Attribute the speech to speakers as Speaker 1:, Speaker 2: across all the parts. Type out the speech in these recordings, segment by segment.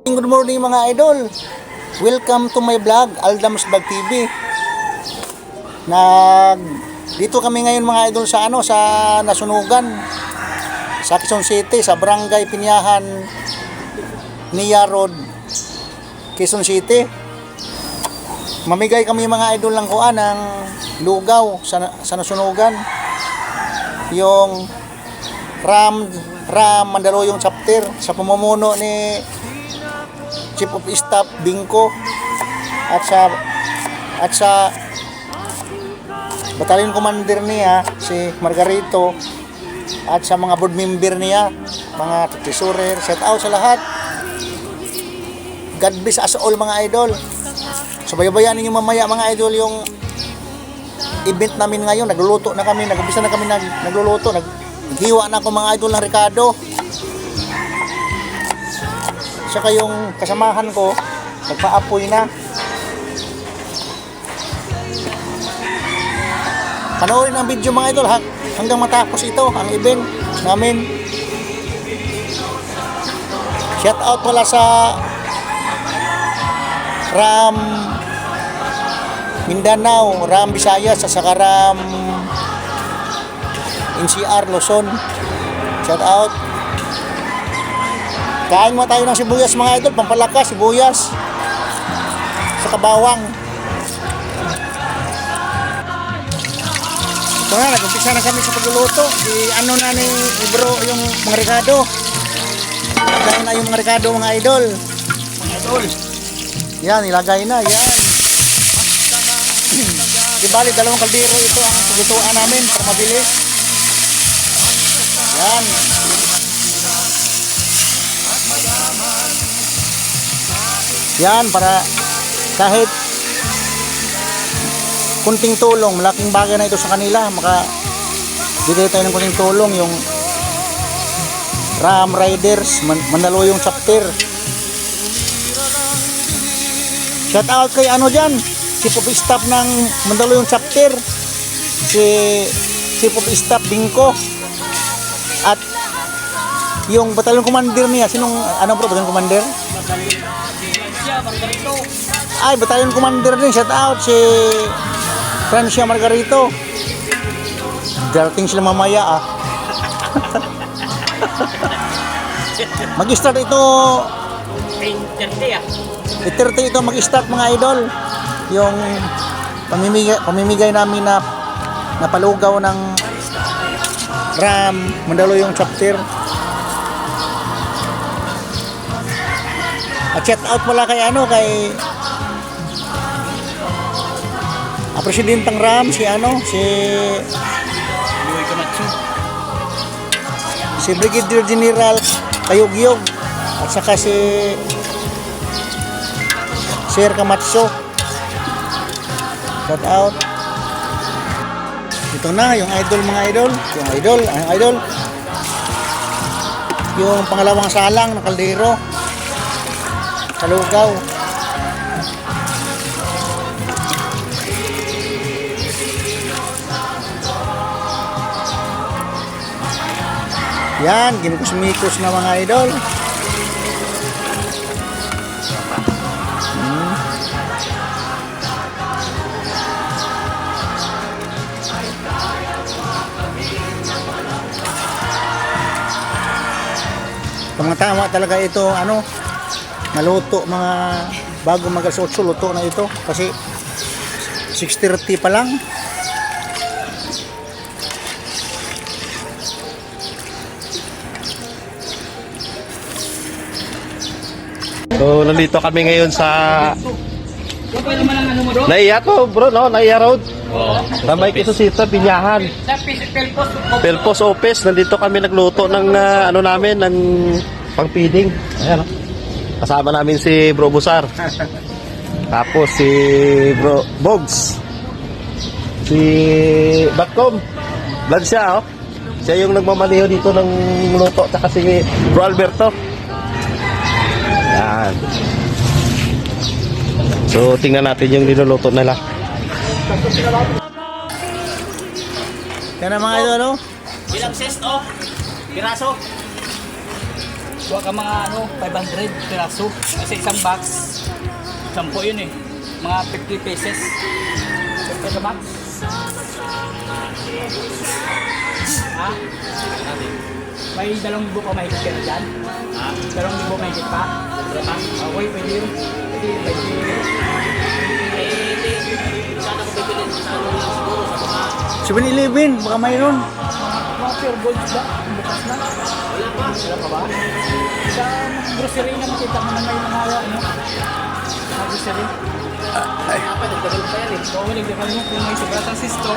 Speaker 1: Good morning mga idol. Welcome to my vlog, Aldam's Vlog TV. Dito kami ngayon mga idol sa Nasunugan, sa Quezon City, sa Barangay Pinyahan, Nia Road, Quezon City. Mamigay kami mga idol ng ng lugaw sa Nasunugan. Yung Ram Mandaluyong chapter sa pamumuno ni Chief of Staff Bingko at sa Battalion Commander niya si Margarito at sa mga board member niya, mga treasurer. Shout out sa lahat. God bless us all mga idol. So bayabayan ninyo mamaya mga idol yung event namin ngayon. Nagluluto na kami, nag-umpisa na kami nagluluto. Naghiwa na ako mga idol ng Ricardo. Saka yung kasamahan ko nagpa-apoy na. Panoorin ang video mga idol hanggang matapos ito ang event namin. Shout out pala sa Ram Mindanao, Ram Visayas, sa Ram NCR Luzon. Shout out. Kain mo tayo ng sibuyas mga idol, pampalakas, sibuyas sa kabawang. Ito na, nag-umpisa na kami sa pagluluto. Ni bro yung mga Ricardo. Nilagay na yung mga Ricardo mga idol. Mga idol. Yan, nilagay na, yan. Di bali, 2 kaldero ito ang paglutuan namin para mabilis. Yan. Yan, para kahit kunting tulong, malaking bagay na ito sa kanila, bigay tayo ng kunting tulong. Yung Ram Riders Mandaluyong chapter. Shout out kay dyan, Chief of Staff ng Mandaluyong chapter, si Chief of Staff Bingko, at yung Battalion Commander niya. Bro, Battalion Commander? Ay, Battalion Commander din. Shout out si Francia Margarito. Darating sila mamaya Mag-start ito 8:30 ito mag-start mga idol. Yung pamimigay namin na palugaw ng Ram Mandaluyong chapter. At shout out pala kay Presidenteng Ram, si Brigadier General Kayugyog, at saka si Sir Camacho. Shout out. Ito na yung idol mga idol. Yung pangalawang salang ng kaldero sa lugaw. Yan, ginukusmikos na mga idol. Tama talaga ito, naluto mga bago mag-8, luto na ito kasi 6:30 pa lang.
Speaker 2: So, nandito kami ngayon sa Naiya to bro, no? Naiya Road. Ramay Quezon City, Pinyahan. Pelpos Office. Nandito kami nagluto ng namin, ng pang-feeding. Ayan, kasama namin si Bro Busar. Tapos si Bro Bogs. Si Batcom. Vlad siya, Siya yung nagmamaneho dito ng luto. Tsaka si Bro Alberto. Yan. So, tingnan natin yung niluluto nila.
Speaker 1: Yan ang mga idol,
Speaker 3: Ilang ses, piraso? Huwag ka mga 500 piraso. Kasi isang box, 10 yun eh. Mga 50 pesos. Ito sa box. Ha? May 2,000 pa mahigit ka na dyan? Ha? 2,000 mahigit pa? Okay, pwede yun. Sana ko bibilin sa siguro sa mga
Speaker 1: 7-Eleven, baka mayroon.
Speaker 3: mga pure gold ba? Bukas na? Wala pa. Wala pa ba? Sa grocery na makita mo na may mga mga grocery. Ay, nagdagal pa yan eh. Oo, nagdagal mo. Kung may sobra sa sisto,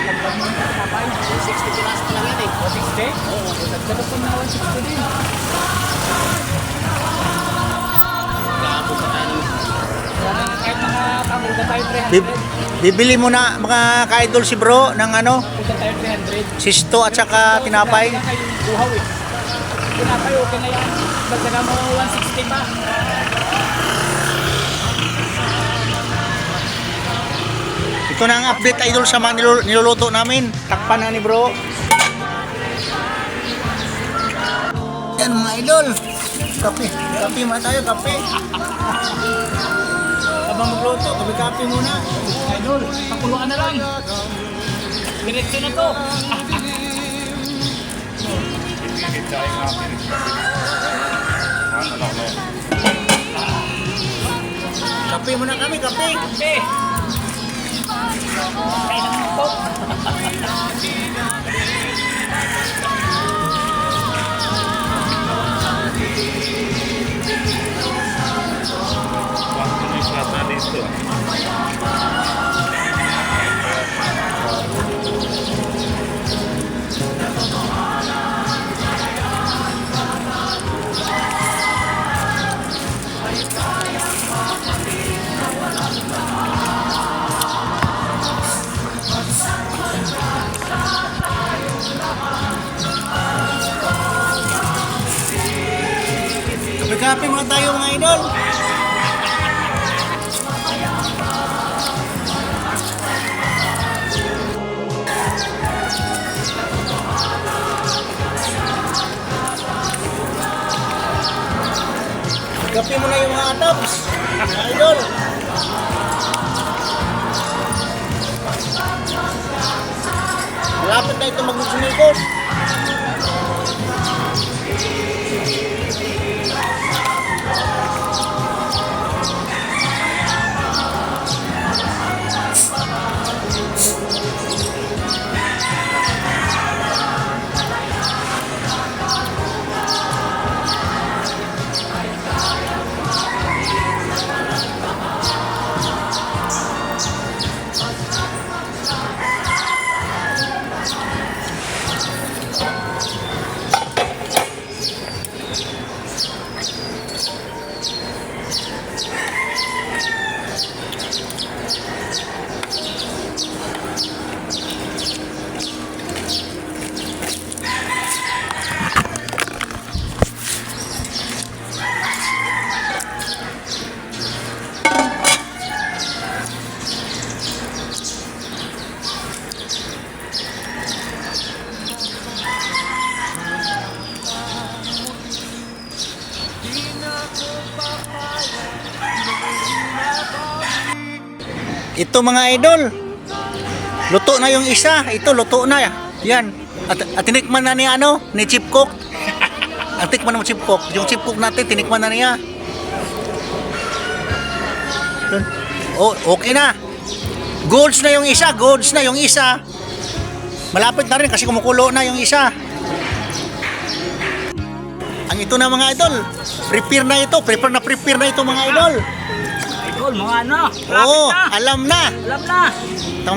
Speaker 3: nagdag mo yung kapay. 160 pinas pa lang yan eh. 160? Oo. Nagdagal pa mga 160 din. Gabo sa tayo. Kahit mga pamulta tayo 300.
Speaker 1: Bibili mo na mga ka-idol si bro ng
Speaker 3: Punta tayo 300.
Speaker 1: sisto at saka tinapay.
Speaker 3: Wala kayong buhaw eh. Tinapay okay na yan. Bagdaga mo 160 pa.
Speaker 1: Ito na ang update idol sa mga niluluto namin. Takpan na ni bro. Yan mga idol. Kape. Kape muna tayo, kape. Habang magluto, kape muna.
Speaker 3: Idol, pakuluan na lang. Diretso na to.
Speaker 1: Kape muna kami, kape.
Speaker 3: Kape. Kaya naman to.
Speaker 1: Kape muna tayo mga idol. Kape muna yung mga tops. Mga idol. Malapit na ito mag-sumikos. Ito mga idol, luto na yung isa. Ito luto na. Yan. At tinikman na ni ni Chip Cook. At tikman mo Chip Cook. Yung Chip Cook natin tinikman na niya. Oh, okay na. Goods na yung isa, goods na yung isa. Malapit na rin kasi kumukulo na yung isa. Ang ito na mga idol, prepare na ito mga idol.
Speaker 3: Idol, mga ano?
Speaker 1: Oo,
Speaker 3: Na.
Speaker 1: alam na.
Speaker 3: Alam na.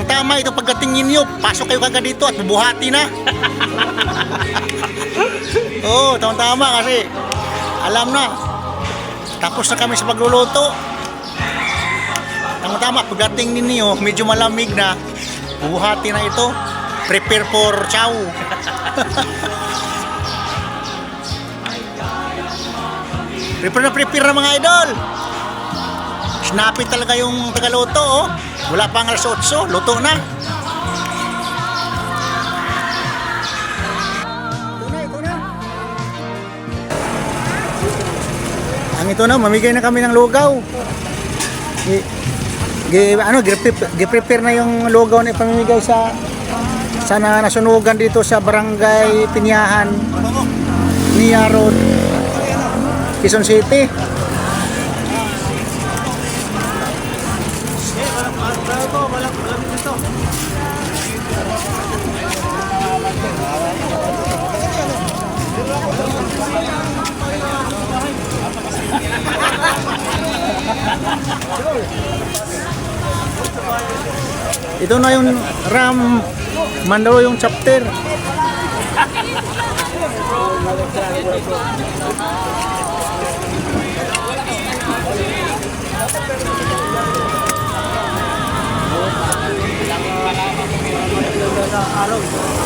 Speaker 1: Tama ito pagdating ninyo, pasok kayo kagad dito at bubuhati na. Oo, tama kasi alam na. Tapos na kami sa pagluluto. Tama, pagdating ninyo, medyo malamig na, bubuhati na ito. Prepare for chow. Prepare na mga idol. Snappy talaga yung tagaluto, oh. Wala pang alas 8, luto na. Ito na. Ang ito na, mamigay na kami ng lugaw. Gi-prepare na yung lugaw na ipamimigay sa nasunugan dito sa Barangay Pinyahan, Nia Road, Quezon City. Ito na yung Ram Mandaluyong chapter.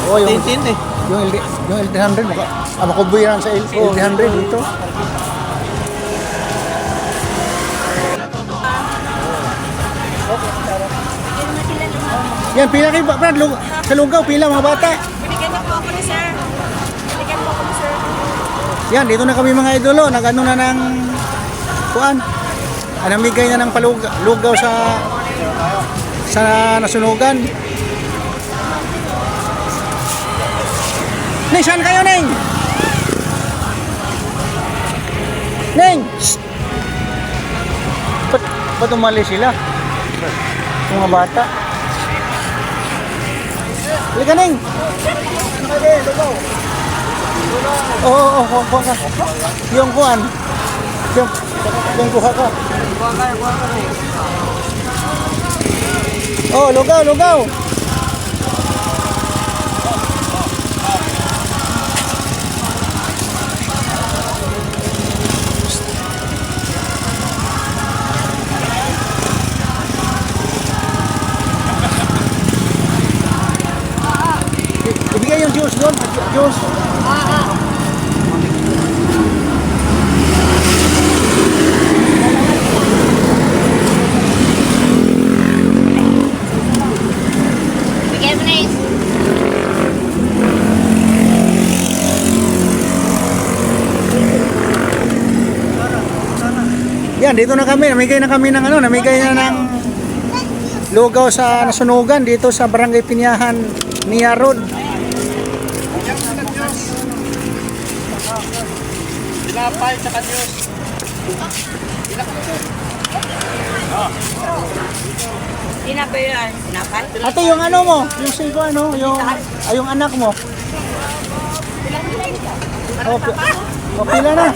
Speaker 1: Oh, yung yung LD100 makubuy yan sa LD100 dito. Yan, pila kayo, Brad, sa lugaw, pila mga bata.
Speaker 4: Binigyan na po ako ni sir. Binigyan po ako ni sir.
Speaker 1: Yan, dito na kami mga idolo, nag-ano na ng kuan. Namigay na ng lugaw sa nasunugan. Neng, saan kayo, Neng? Neng! Shh! Ba't umalis sila? Mga bata. Halika, Neng! Oo, kuha ka. Yung kuhan. Yung kuha ka. Oh, lugaw, lugaw! Ibigay yung juice doon. Juice.
Speaker 4: Bigyan mo na yun.
Speaker 1: Yan, dito na kami. Namigay na kami ng namigay na ng lugaw sa nasunugan dito sa Barangay Pinyahan, Nia Road.
Speaker 2: Pinapay sa kanyos.
Speaker 4: Tinapay yun. Tinapay?
Speaker 1: Ate, yung ano mo? Yung siko yung anak mo. Pila na.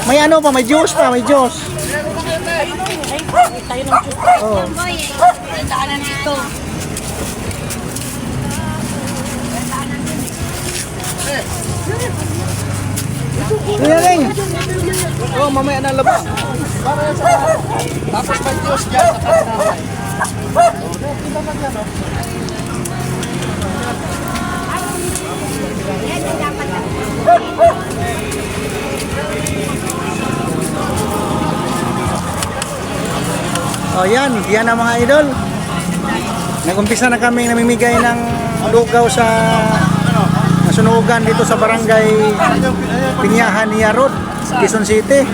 Speaker 1: May ano pa, may juice pa, may juice.
Speaker 4: Tayo ng juice.
Speaker 1: Oh.
Speaker 4: Boy, daanan dito.
Speaker 1: Kuya Ring.
Speaker 2: Oh, mamaya na laba. Para yan sa tapos may Diyos dyan sa kananay.
Speaker 1: Oh, yan ang mga idol. Nag-umpisa na kami namimigay ng lugaw sa nasunugan dito sa Barangay Pinyahan, Nia Road, Quezon City.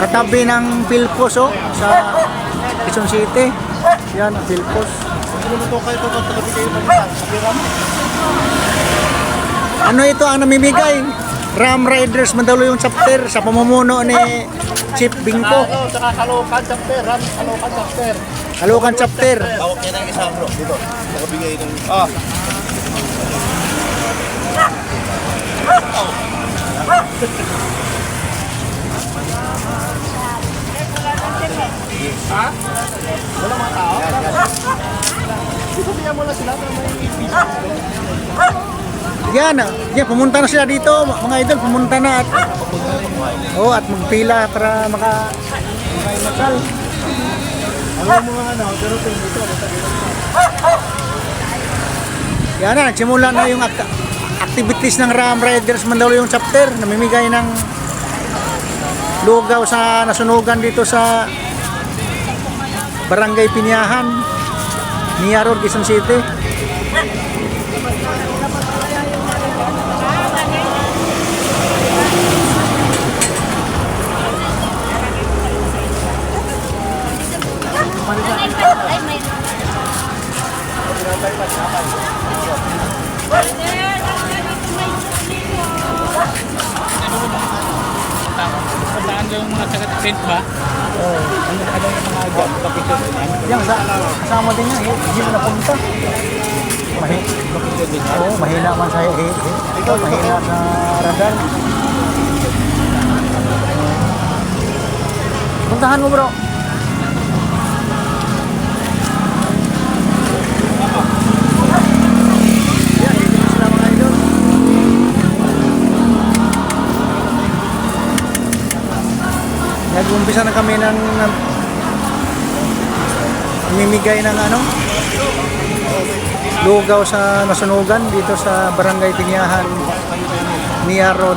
Speaker 1: Katabi ng Pilpos sa Quezon City. Yan ang Pilpos. Ano ito ang namimigay? Ram Riders Mandaluyong chapter sa pamumuno ni Chief Bingko.
Speaker 2: Saka Caloocan chapter, Caloocan chapter.
Speaker 1: Caloocan chapter.
Speaker 2: Tawag niya ng isa bro, dito. Nakabigay ng... Ah. Ha? Wala mga tao? Sabihan mo lang sila na may video.
Speaker 1: Yan, pumunta na sila dito, mga idol, pumunta na at at magpila para makaimasal.
Speaker 2: Alam mo mga ano, pero dito.
Speaker 1: Yan na, nagsimula na yung activities ng Ram Riders Mandaluyong chapter, namimigay ng lugaw sa nasunugan dito sa Barangay Pinyahan, Nia Road, Quezon City.
Speaker 3: Tent ba?
Speaker 1: Oo.
Speaker 3: Ano yung mga dyan? Kapito din yan?
Speaker 1: Yan, kasama din yan. Hindi mo napunta.
Speaker 3: Kapito din yan?
Speaker 1: Oo, mahina man sa ito, mahina sa radar. Puntahan mo bro. Yan, dito na sila mga idol. Nag-umpisa na kami ng mimigay ng ano lugaw sa nasunugan dito sa Barangay Tinyahan, Nia Road,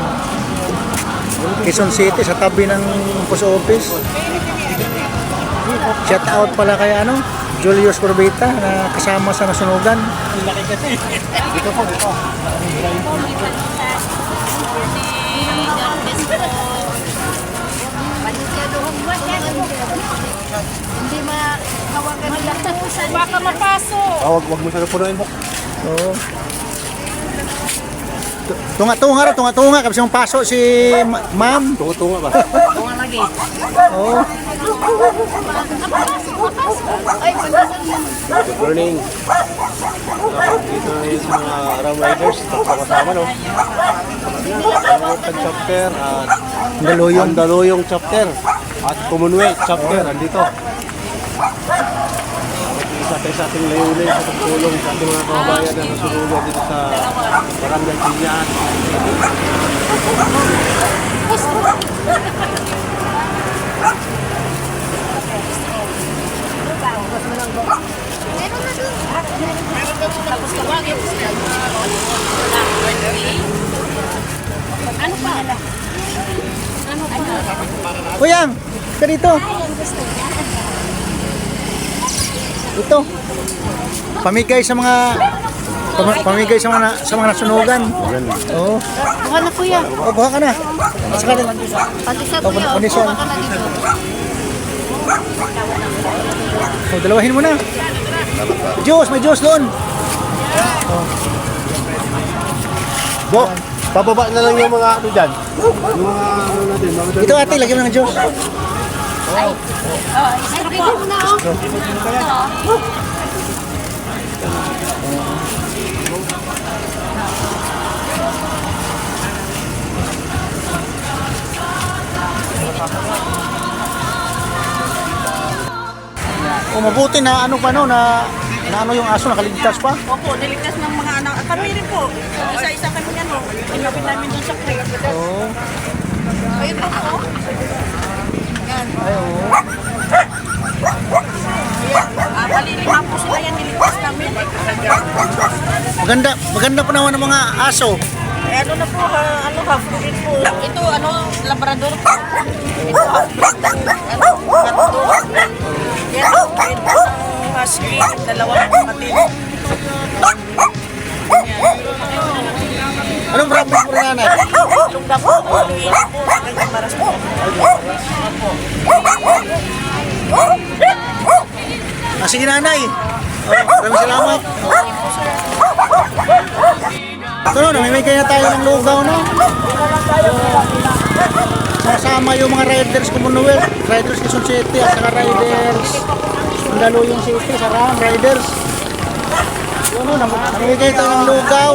Speaker 1: Quezon City, sa tabi ng post office. Shout out pala kay ano, Julius Corbita na kasama sa nasunugan. Dito po, dito.
Speaker 4: Hindi makawagan nila. Baka mapasok.
Speaker 2: Wag mo sana punuin mo.
Speaker 1: Oo. Tunga-tunga ra, tunga-tunga kasi yung paso si ma'am.
Speaker 2: Tunga-tunga ba?
Speaker 4: Tunga lagi.
Speaker 1: Oo.
Speaker 4: Ay, panasan yan.
Speaker 2: Good morning. Dito na yung mga Ram Riders. Kasama no? Ang chapter at
Speaker 1: Daluyong.
Speaker 2: Daluyong chapter at Commonwealth chapter. Andito. Isa sa ating layunin sa pagtulong sa ating mga kababayan na nasunugan dito sa Barangay Tinyahan.
Speaker 4: Tapos tawagin. Ano pa?
Speaker 1: Kuyang, ka dito. Ito. Pamigay sa mga pamigay sa mga nasunugan. Oo.
Speaker 4: Buka na kuya.
Speaker 1: Oh, buha ka na. Saka din.
Speaker 4: Pandesal
Speaker 1: Oh,
Speaker 4: kuya.
Speaker 1: pandesal.
Speaker 4: Buka ka na dito.
Speaker 1: So, dalawahin mo na. Juice, may juice doon.
Speaker 2: Bo, pababa na lang yung mga ano dyan. Yung mga ano natin. Mga
Speaker 1: Ito ate, lagyan mo ng juice.
Speaker 4: Ay, ready mo na oh.
Speaker 1: O mabuti na ano pa no, na ano yung aso, nakaligtas pa.
Speaker 5: Opo, niligtas ng mga anak. Kami rin po. Isa-isa kami yan, no? Inapin namin doon sa creek.
Speaker 1: Oo.
Speaker 5: Ayun po, po. Yan.
Speaker 1: Ay, oo.
Speaker 5: Malilima po sila yan, niligtas namin.
Speaker 1: Maganda pa naman ng mga aso.
Speaker 5: Eh, ano na po, half-breed po. Ito, labrador po. Ito, half-breed po. Gato. Yan, half-breed po ng husky. Dalawang kapatid.
Speaker 1: Anong problem po rin nanay?
Speaker 5: Lungga po. Iiyak po. Ganyan maras po.
Speaker 1: Sige nanay. Maraming salamat. Ito no, namimigay na tayo ng lugaw no. Kasama yung mga riders Commonwealth, riders Quezon City at saka riders Daluyong City, sa Ram Riders. Yun no, namimigay tayo ng lugaw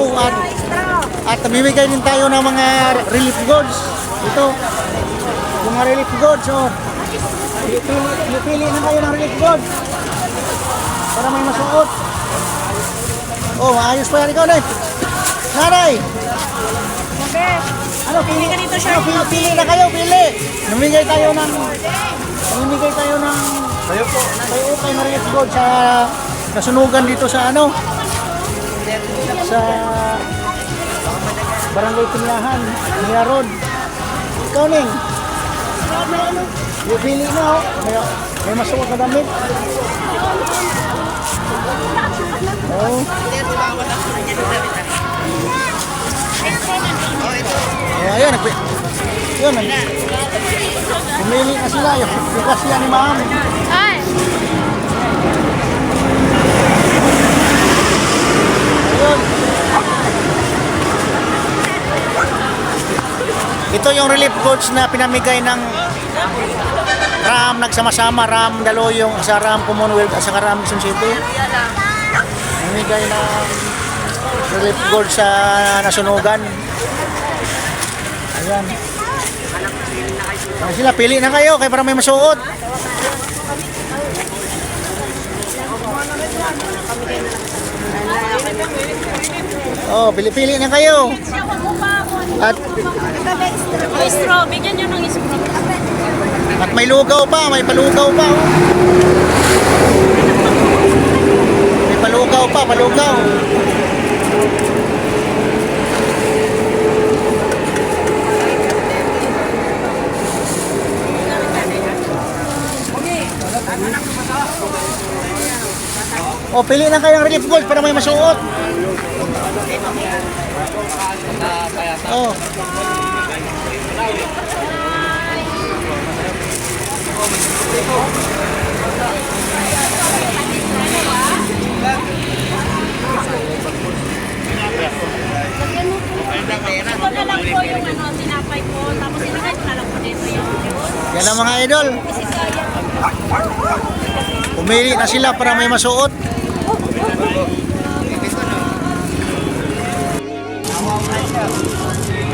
Speaker 1: at namimigay din tayo ng mga relief goods. Ito, yung mga relief goods. Oh. Pili na kayo ng relief goods para may masuot. Oh, maayos pa yan ikaw, Nay. Nanay! Ano, pili ka dito, siya. Pili na kayo, pili. Namimigay tayo ng tayo kay Mariet Gold sa nasunugan dito sa ano? Sa Barangay Tinyahan, Nia Road. Ikaw, Ning. Pili na, oh. May masuot na damit. Oh. Ayan, yun. Pumili na sila. Yung kasya ni ma'am.
Speaker 4: Ay!
Speaker 1: Ayun. Ito yung relief goods na pinamigay ng RAM nagsama-sama, RAM Daloyong, sa RAM Commonwealth at sa RAM Quezon City. Namigay ng relief gold sa nasunugan. Ayan. Ayan sila, pili na kayo kaya para may masuot. Oh, pili-pili na kayo. At
Speaker 4: Straw, bigyan nyo ng straw.
Speaker 1: may lugaw pa, may palugaw pa. Oh. May palugaw pa, palugaw. Oh, pili na kayo ng relief gold para may masuot. Oh.
Speaker 4: Ito na lang po yung tinapay po. Tapos ilagay ko na lang po dito yung
Speaker 1: Yan ang mga idol. Pumili na sila para may masuot.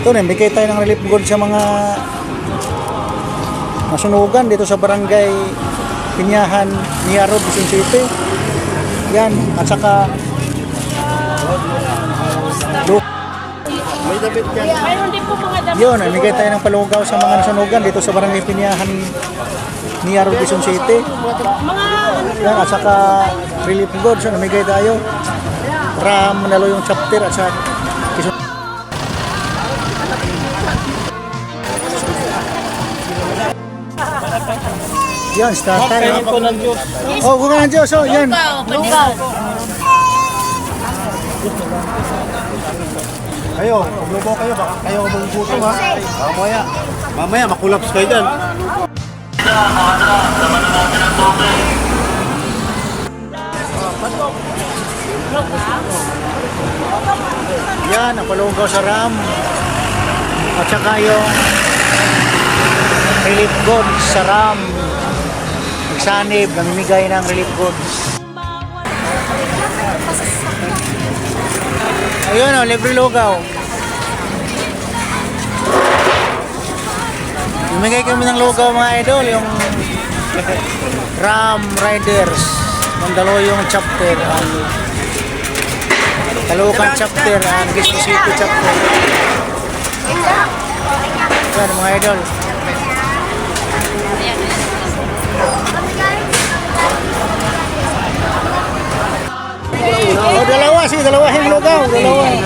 Speaker 1: Ito, nabigay tayo ng relief gold sa mga nasunugan dito sa barangay Pinyahan, Nia Road, Quezon City. Yan, at saka
Speaker 2: May damit yan.
Speaker 4: mayroon din po mga damit.
Speaker 1: yun, nabigay tayo ng palugaw sa mga nasunugan dito sa barangay Pinyahan, Nia Road, Quezon City. Yan, at saka relief gold, so namigay tayo. RAM, Daloyong chapter at sa Quezon. Yan, start tayo.
Speaker 2: Ito ng Diyos.
Speaker 1: Oh, bunga ng Diyos. Oh, yan.
Speaker 4: Lugaw.
Speaker 2: Kayo, maglubo kayo, baka kayo magugutom ha. Mamaya, makulaps kayo dyan.
Speaker 1: Yan, ang palugaw sa RAM. At saka yung relief goods sa RAM. Nagsanib, namimigay ng relief goods. Ayun o, libre lugaw. Namimigay kami ng lugaw mga idol, yung RAM Riders. Mandaluyong chapter. Caloocan chapter, Quezon City chapter. Yan mga idol. Oh, dalawa sih, dalawa yung lugaw, dalawa.
Speaker 6: Uy,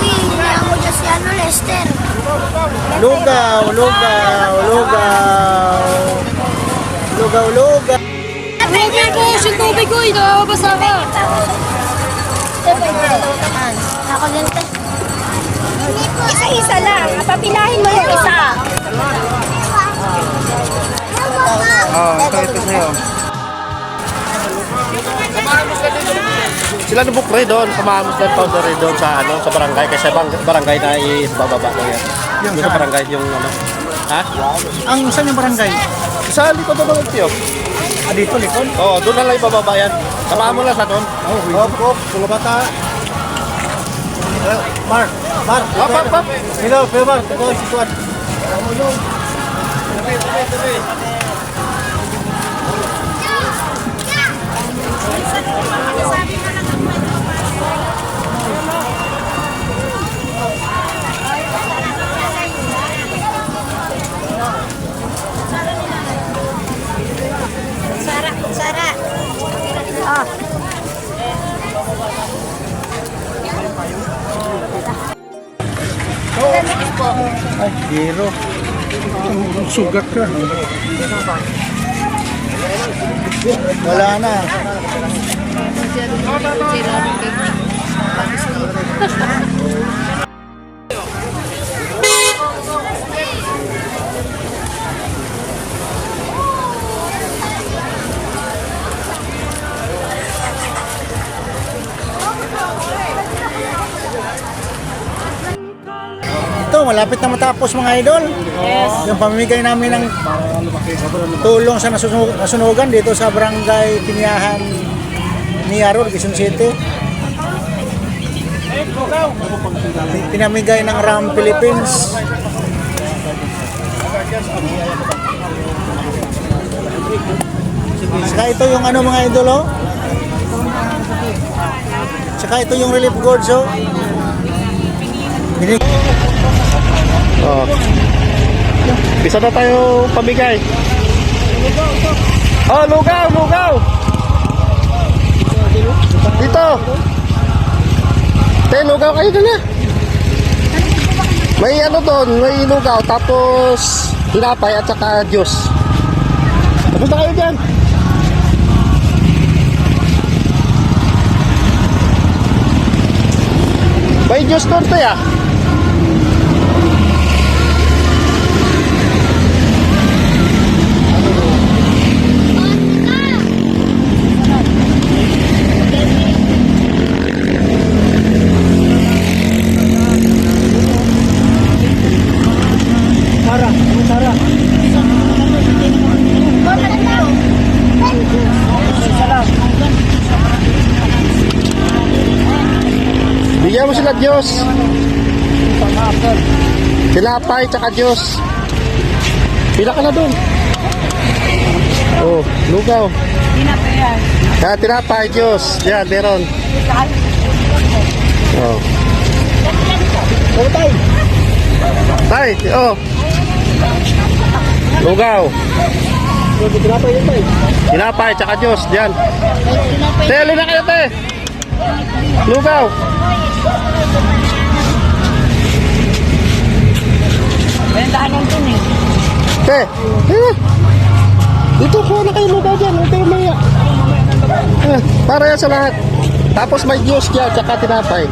Speaker 6: hindi ako dyan si ano, Lester.
Speaker 1: Lugaw, lugaw, lugaw. Lugaw, lugaw.
Speaker 6: Tubig ko, si tubig ko, nakabasa ka. Ako din, te. Isa-isa lang, papilahin mo yung isa.
Speaker 1: Ito sa'yo.
Speaker 2: Sila nabukre doon, sumamos na powder doon sa ano, sa barangay kasi barangay na ibababa na yan. Yung sa barangay yung ano. Ha?
Speaker 1: Ang saan yung barangay?
Speaker 2: Sa likod na ng tiyo.
Speaker 1: Ah, dito, likod.
Speaker 2: Oo, doon na lang ibababa yan. Samahan mo lang sa doon.
Speaker 1: Hop, kulabata. Mark,
Speaker 2: Hop, hop, hop.
Speaker 1: Hello, Mark. Ito, si Tuan.
Speaker 6: Sara.
Speaker 1: Ay, zero. Sugat ka. Wala na. Ito, malapit na matapos mga idol. Yung pamimigay namin ng tulong sa nasunugan dito sa Barangay Pinyahan ni Yarod, Quezon City. Pinamigay ng RAM Philippines. Saka ito yung ano mga idol, oh. Saka ito yung relief goods, oh.
Speaker 2: Oh. Bisa na tayo pamigay. Oh, lugaw, lugaw. Dito. Te, lugaw kayo na. May ano doon, may lugaw, tapos tinapay at saka juice. Punta kayo dyan. May juice doon to ya. Bigyan mo sila Diyos. Tinapay tsaka Diyos. Pila ka na doon. Oh, lugaw.
Speaker 5: Tinapay yan.
Speaker 2: Tinapay Diyos. Yan, meron. Oh.
Speaker 1: Oh, tay.
Speaker 2: Tay, oh. Lugaw.
Speaker 1: Tinapay yun, tay.
Speaker 2: Tinapay tsaka Diyos. Yan. Te, alin na kayo, te. Lugaw.
Speaker 5: Bentahan ng dun eh.
Speaker 2: Te, dito kuha na kayo lugaw dyan. Huwag kayo maya. Para yan sa lahat. Tapos may Diyos dyan, tsaka tinapay.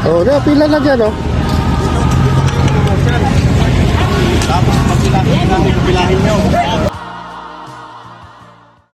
Speaker 2: Oh, na, pila na dyan, oh.
Speaker 1: Tapos pagpilahin nyo.